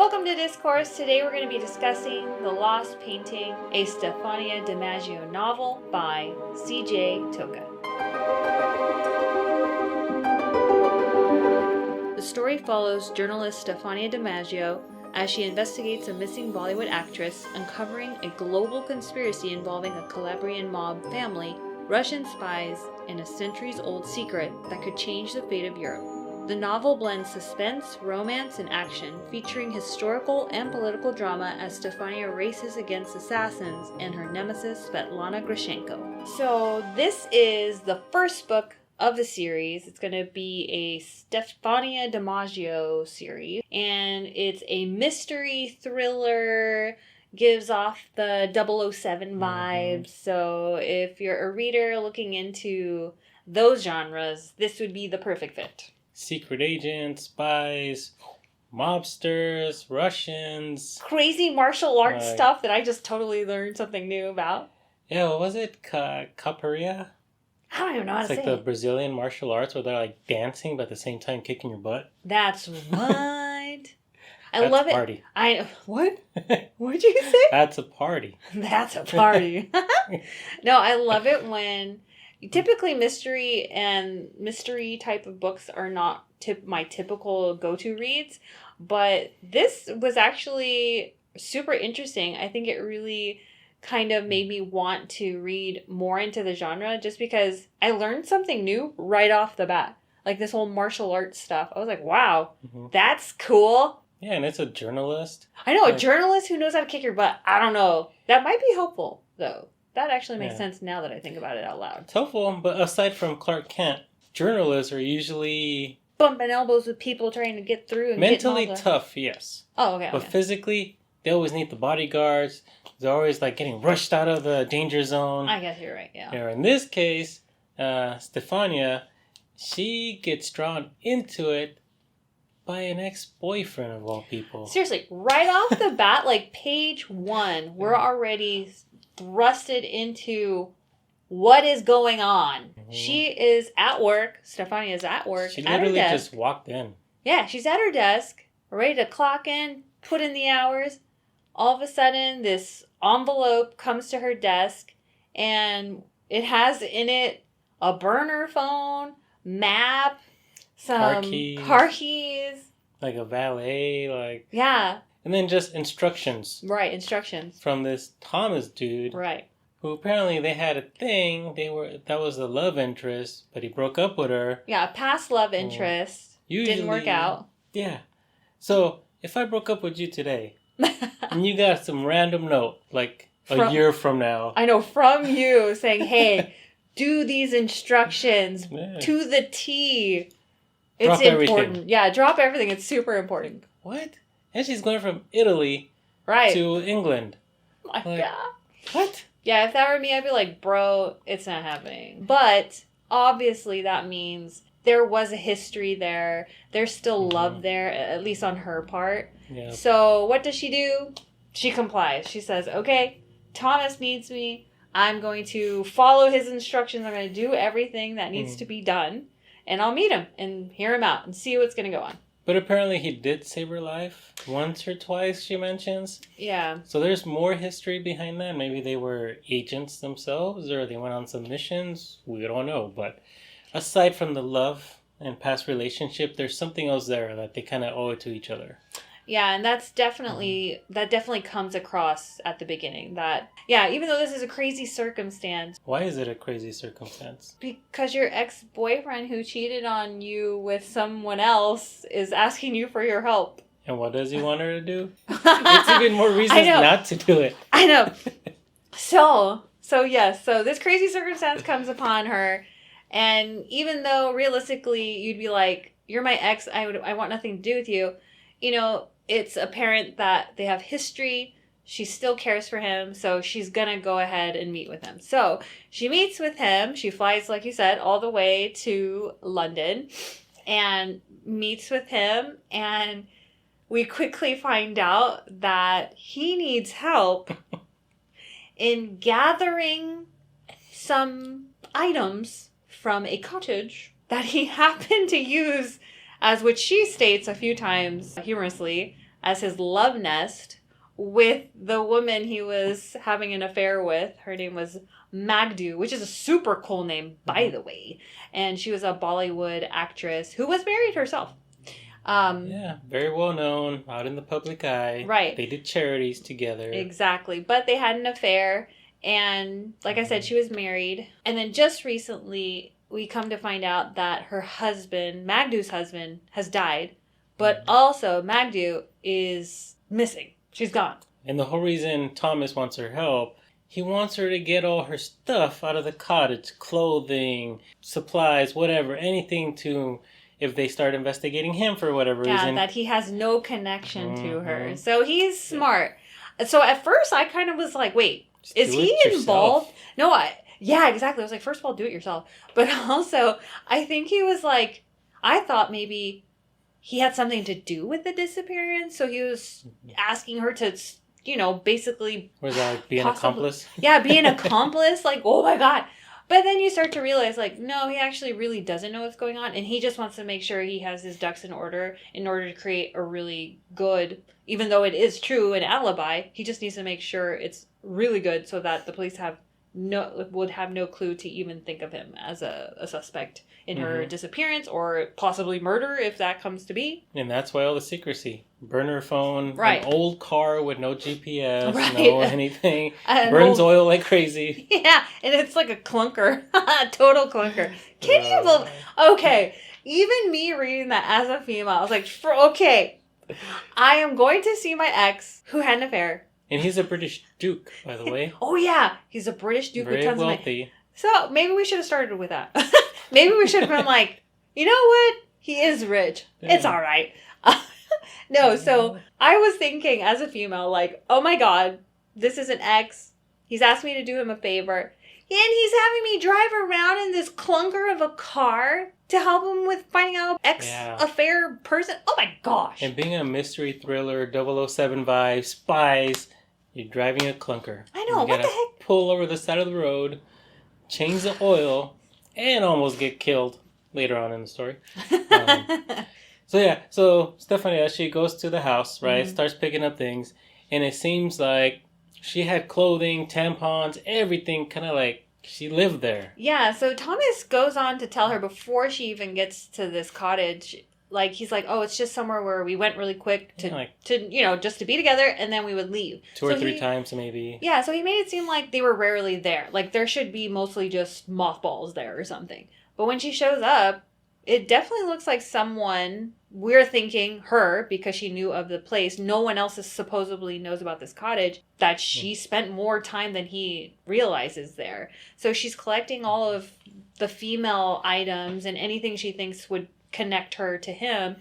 Welcome to Discourse. Today we're going to be discussing The Lost Painting, a Stefania DiMaggio novel by C.J. Toka. The story follows journalist Stefania DiMaggio as she investigates a missing Bollywood actress, uncovering a global conspiracy involving a Calabrian mob family, Russian spies, and a centuries-old secret that could change the fate of Europe. The novel blends suspense, romance, and action, featuring historical and political drama as Stefania races against assassins and her nemesis, Svetlana Greschenko. So this is the first book of the series. It's going to be a Stefania DiMaggio series, and it's a mystery thriller, gives off the 007 vibes. So if you're a reader looking into those genres, this would be the perfect fit. Secret agents, spies, mobsters, Russians. Crazy martial arts stuff that I just totally learned something new about. Yeah, what was it? Capoeira? I don't even know how to say it. It's like the Brazilian martial arts where they're like dancing but at the same time kicking your butt. That's right. I love it. Party. What? What'd you say? That's a party. That's a party. No, I love it when... Typically, mystery type of books are not my typical go-to reads, but this was actually super interesting. I think it really kind of made me want to read more into the genre just because I learned something new right off the bat. Like this whole martial arts stuff. I was like, wow, that's cool. Yeah, and it's a journalist. I know, a journalist who knows how to kick your butt. I don't know. That might be helpful, though. That actually makes sense now that I think about it out loud. It's helpful, but aside from Clark Kent, journalists are usually... bumping elbows with people trying to get through. And mentally tough, yes. Oh, okay. But physically, they always need the bodyguards. They're always like getting rushed out of the danger zone. I guess you're right, yeah. In this case, Stefania, she gets drawn into it by an ex-boyfriend of all people. Seriously, right off the bat, like page 1, we're already... thrusted into what is going on. She is at work. Stefania is at work. She literally just walked in. Yeah, she's at her desk, ready to clock in, put in the hours. All of a sudden, this envelope comes to her desk, and it has in it a burner phone, map, some car keys. Like a valet, Yeah. And then just instructions. Right, instructions. From this Thomas dude. Right. Who apparently they had a thing. That was a love interest, but he broke up with her. Yeah, a past love interest. Didn't work out. Yeah. So, if I broke up with you today, and you got some random note, like a year from now. I know, from you saying, hey, do these instructions to the T. It's important. Everything. Yeah, drop everything. It's super important. What? And she's going from Italy to England. Oh my God. What? Yeah, if that were me, I'd be like, bro, it's not happening. But obviously that means there was a history there. There's still love there, at least on her part. Yeah. So what does she do? She complies. She says, okay, Thomas needs me. I'm going to follow his instructions. I'm going to do everything that needs to be done. And I'll meet him and hear him out and see what's going to go on. But apparently he did save her life once or twice, she mentions. Yeah. So there's more history behind that. Maybe they were agents themselves or they went on some missions. We don't know. But aside from the love and past relationship, there's something else there that they kind of owe it to each other. Yeah, and that definitely comes across at the beginning. That, yeah, even though this is a crazy circumstance. Why is it a crazy circumstance? Because your ex-boyfriend who cheated on you with someone else is asking you for your help. And what does he want her to do? It's even more reasons not to do it. I know. So this crazy circumstance comes upon her. And even though realistically you'd be like, you're my ex, I want nothing to do with you. You know, it's apparent that they have history. She still cares for him, so she's going to go ahead and meet with him. So she meets with him. She flies, like you said, all the way to London and meets with him. And we quickly find out that he needs help in gathering some items from a cottage that he happened to use as which she states a few times humorously as his love nest with the woman he was having an affair with. Her name was Magdu, which is a super cool name, by the way. And she was a Bollywood actress who was married herself. Yeah, very well known, out in the public eye. Right. They did charities together. Exactly. But they had an affair. And like I said, she was married. And then just recently, we come to find out that her husband, Magdu's husband, has died. But also, Magdu is missing. She's gone. And the whole reason Thomas wants her help, he wants her to get all her stuff out of the cottage. Clothing, supplies, whatever. Anything to, if they start investigating him for whatever reason. Yeah, that he has no connection to her. So he's smart. So at first, I kind of was like, wait, is he involved? No, yeah, exactly. I was like, first of all, do it yourself. But also, I think he was like, I thought maybe he had something to do with the disappearance. So he was asking her to, basically... Was that like be an accomplice? Yeah, be an accomplice. Like, oh my God. But then you start to realize, like, no, he actually really doesn't know what's going on. And he just wants to make sure he has his ducks in order to create a really good, even though it is true, an alibi. He just needs to make sure it's really good so that the police would have no clue to even think of him as a suspect in her disappearance or possibly murder, if that comes to be. And that's why all the secrecy. Burner phone, right. An old car with no GPS, right. no anything. Burns oil like crazy. Yeah, and it's like a clunker. Total clunker. Can you believe... Okay, even me reading that as a female, I was like, okay, I am going to see my ex who had an affair. And he's a British duke, by the way. Oh, yeah. He's a British duke with tons wealthy. Of money. So maybe we should have started with that. Maybe we should have been like, you know what? He is rich. Yeah. It's all right. No, so I was thinking as a female, like, oh my God, this is an ex. He's asked me to do him a favor. And he's having me drive around in this clunker of a car to help him with finding out ex-affair person. Oh my gosh. And being a mystery thriller, 007 vibe, spies, you're driving a clunker. I know, what the heck? Pull over the side of the road, change the oil, and almost get killed later on in the story. So Stefania, she goes to the house, right? Starts picking up things, and it seems like she had clothing, tampons, everything, kind of like she lived there. Yeah, so Thomas goes on to tell her before she even gets to this cottage, like, he's like, oh, it's just somewhere where we went really quick to just to be together, and then we would leave. Two or three times, maybe. Yeah, so he made it seem like they were rarely there. Like, there should be mostly just mothballs there or something. But when she shows up, it definitely looks like someone, we're thinking her, because she knew of the place. No one else supposedly knows about this cottage, that she spent more time than he realizes there. So she's collecting all of the female items and anything she thinks would connect her to him.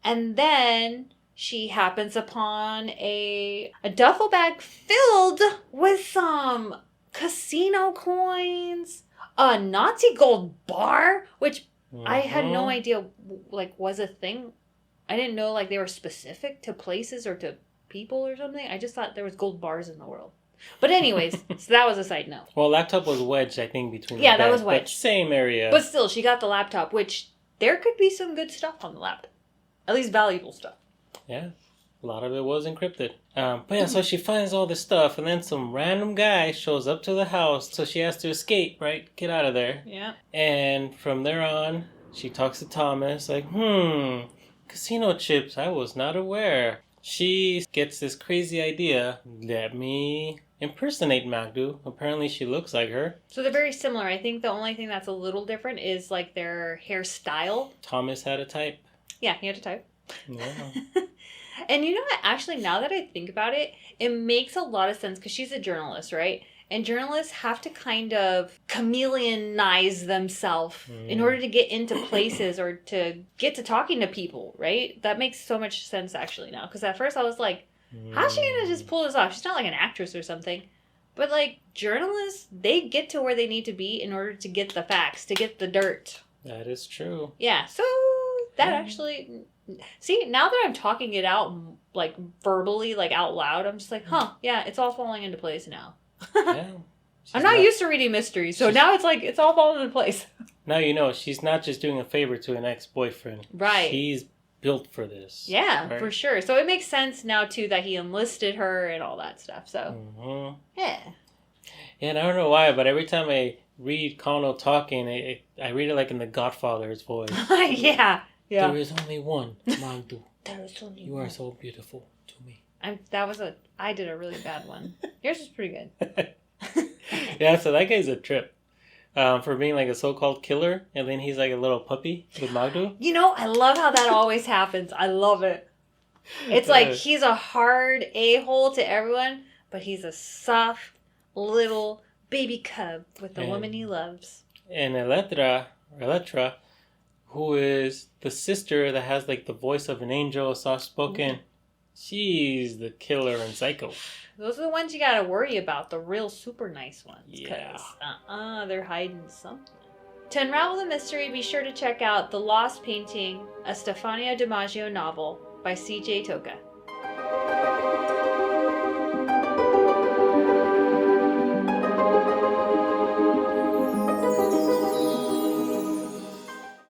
And then she happens upon a duffel bag filled with some casino coins, a Nazi gold bar, which I had no idea, like, was a thing. I didn't know, like, they were specific to places or to people or something. I just thought there was gold bars in the world. But anyways, so that was a side note. Well, laptop was wedged, I think, between the that was wedged. Same area. But still, she got the laptop, which there could be some good stuff on the laptop. At least valuable stuff. Yeah. A lot of it was encrypted. But yeah, so she finds all this stuff, and then some random guy shows up to the house, so she has to escape, right? Get out of there. Yeah. And from there on, she talks to Thomas, like, casino chips, I was not aware. She gets this crazy idea, let me impersonate Magdu. Apparently she looks like her. So they're very similar. I think the only thing that's a little different is, like, their hairstyle. Thomas had a type. Yeah, he had a type. Yeah. And you know what? Actually, now that I think about it, it makes a lot of sense because she's a journalist, right? And journalists have to kind of chameleonize themselves in order to get into places or to get to talking to people, right? That makes so much sense actually now. Because at first I was like, how's she going to just pull this off? She's not like an actress or something. But like journalists, they get to where they need to be in order to get the facts, to get the dirt. That is true. Yeah, so that actually... See, now that I'm talking it out, like, verbally, like, out loud, I'm just like, yeah, it's all falling into place now. Yeah. I'm not used to reading mysteries, so now it's like, it's all falling into place. Now you know, she's not just doing a favor to an ex-boyfriend. Right. She's built for this. Yeah, right? for sure. So it makes sense now, too, that he enlisted her and all that stuff. So, yeah. Yeah, and I don't know why, but every time I read Kano talking, I read it like in the Godfather's voice. Yeah. There is only one, Magdu. There is only You one. are so beautiful to me. I did a really bad one. Yours was pretty good. Yeah, so that guy's a trip. For being like a so-called killer, and then he's like a little puppy with Magdu. You know, I love how that always happens. I love it. It's like he's a hard a-hole to everyone, but he's a soft little baby cub with the woman he loves. And Electra, who is the sister that has like the voice of an angel, soft-spoken, she's the killer and psycho. Those are the ones you gotta worry about, the real super nice ones. Yeah. They're hiding something. To unravel the mystery, be sure to check out The Lost Painting, a Stefania DiMaggio novel by C.J. Toca.